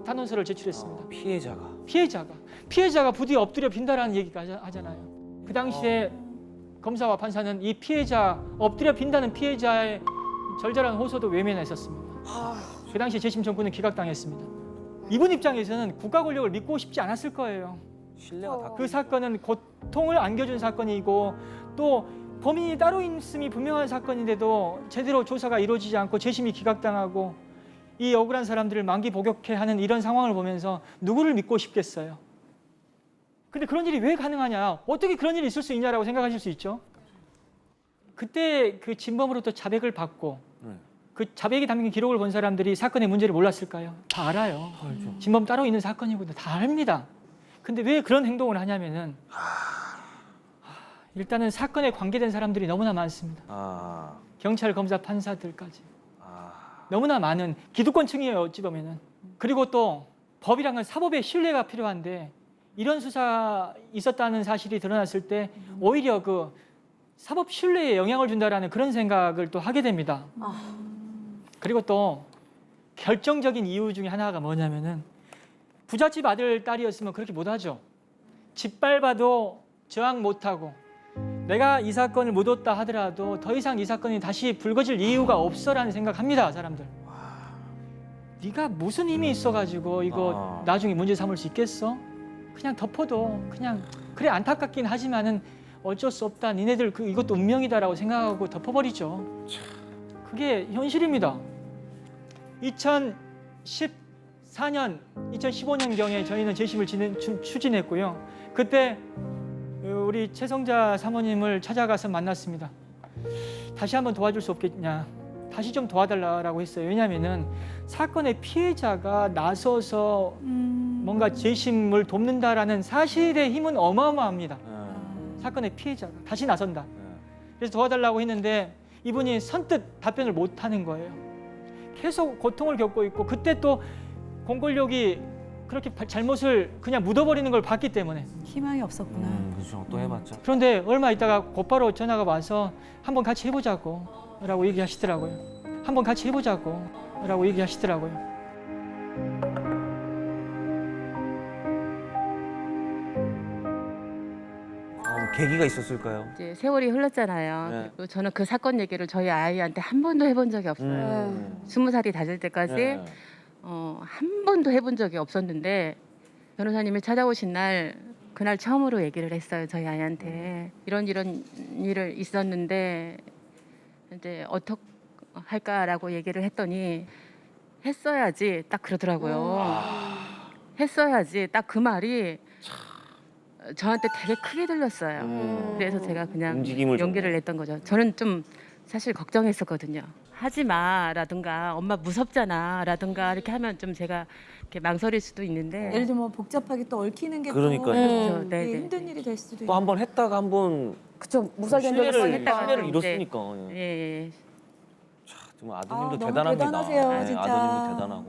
탄원서를 제출했습니다. 피해자가 부디 엎드려 빈다라는 얘기가 하잖아요. 그 당시에 검사와 판사는 이 피해자, 엎드려 빈다는 피해자의 절절한 호소도 외면했었습니다. 그 당시 재심 청구는 기각당했습니다. 이분 입장에서는 국가 권력을 믿고 싶지 않았을 거예요. 그 사건은 고통을 안겨준 사건이고 또 범인이 따로 있음이 분명한 사건인데도 제대로 조사가 이루어지지 않고 재심이 기각당하고 이 억울한 사람들을 만기 복역해 하는 이런 상황을 보면서 누구를 믿고 싶겠어요. 근데 그런 일이 왜 가능하냐? 어떻게 그런 일이 있을 수 있냐라고 생각하실 수 있죠. 그때 그 진범으로부터 자백을 받고 그 자백이 담긴 기록을 본 사람들이 사건의 문제를 몰랐을까요? 다 알아요. 진범 따로 있는 사건이거든요. 다 압니다. 근데 왜 그런 행동을 하냐면은 일단은 사건에 관계된 사람들이 너무나 많습니다. 경찰, 검사, 판사들까지. 너무나 많은 기득권층이에요, 어찌 보면은. 그리고 또 법이랑은 사법의 신뢰가 필요한데 이런 수사 있었다는 사실이 드러났을 때 오히려 그 사법 신뢰에 영향을 준다라는 그런 생각을 또 하게 됩니다. 그리고 또 결정적인 이유 중에 하나가 뭐냐면은 부잣집 아들, 딸이었으면 그렇게 못하죠. 짓밟아도 저항 못하고 내가 이 사건을 묻었다 하더라도 더 이상 이 사건이 다시 불거질 이유가 없어라는 생각합니다, 사람들. 네가 무슨 힘이 있어가지고 이거 나중에 문제 삼을 수 있겠어? 그냥 덮어도 그냥 그래 안타깝긴 하지만은 어쩔 수 없다. 니네들 이것도 운명이다라고 생각하고 덮어버리죠. 그게 현실입니다. 2014년, 2015년경에 저희는 재심을 추진했고요. 그때 우리 최성자 사모님을 찾아가서 만났습니다. 다시 한번 도와줄 수 없겠냐. 다시 좀 도와달라고 했어요. 왜냐하면은 사건의 피해자가 나서서 뭔가 재심을 돕는다라는 사실의 힘은 어마어마합니다. 사건의 피해자가 다시 나선다. 그래서 도와달라고 했는데 이분이 선뜻 답변을 못하는 거예요. 계속 고통을 겪고 있고 그때 또 공권력이 그렇게 잘못을 그냥 묻어버리는 걸 봤기 때문에 희망이 없었구나. 그렇죠. 또 해봤자. 그런데 얼마 있다가 곧바로 전화가 와서 한번 같이 해보자고 라고 얘기하시더라고요. 한번 같이 해보자고 라고 얘기하시더라고요. 계기가 있었을까요? 이제 세월이 흘렀잖아요. 네. 그리고 저는 그 사건 얘기를 저희 아이한테 한 번도 해본 적이 없어요. 20살이 다될 때까지 네. 한 번도 해본 적이 없었는데 변호사님이 찾아오신 날 그날 처음으로 얘기를 했어요. 저희 아이한테 이런 일을 있었는데 이제 어떻게 할까라고 얘기를 했더니 했어야지 딱 그러더라고요. 했어야지 딱 그 말이 저한테 되게 크게 들렸어요. 그래서 제가 그냥 움직임을 용기를 줬네. 냈던 거죠. 저는 좀 사실 걱정했었거든요. 하지 마라든가 엄마 무섭잖아라든가 이렇게 하면 좀 제가 이렇게 망설일 수도 있는데 예를 들면 복잡하게 또 얽히는 게 그러니까요. 그렇죠. 네, 되게 네, 힘든 네. 일이 될 수도 또 한 번 했다가 한번 그쵸, 무살된 적이 신뢰를 있으니까. 했다가 잃었으니까. 예, 예. 정말 아드님도 너무 대단합니다. 대단하세요, 네, 진짜. 아드님도 대단하고.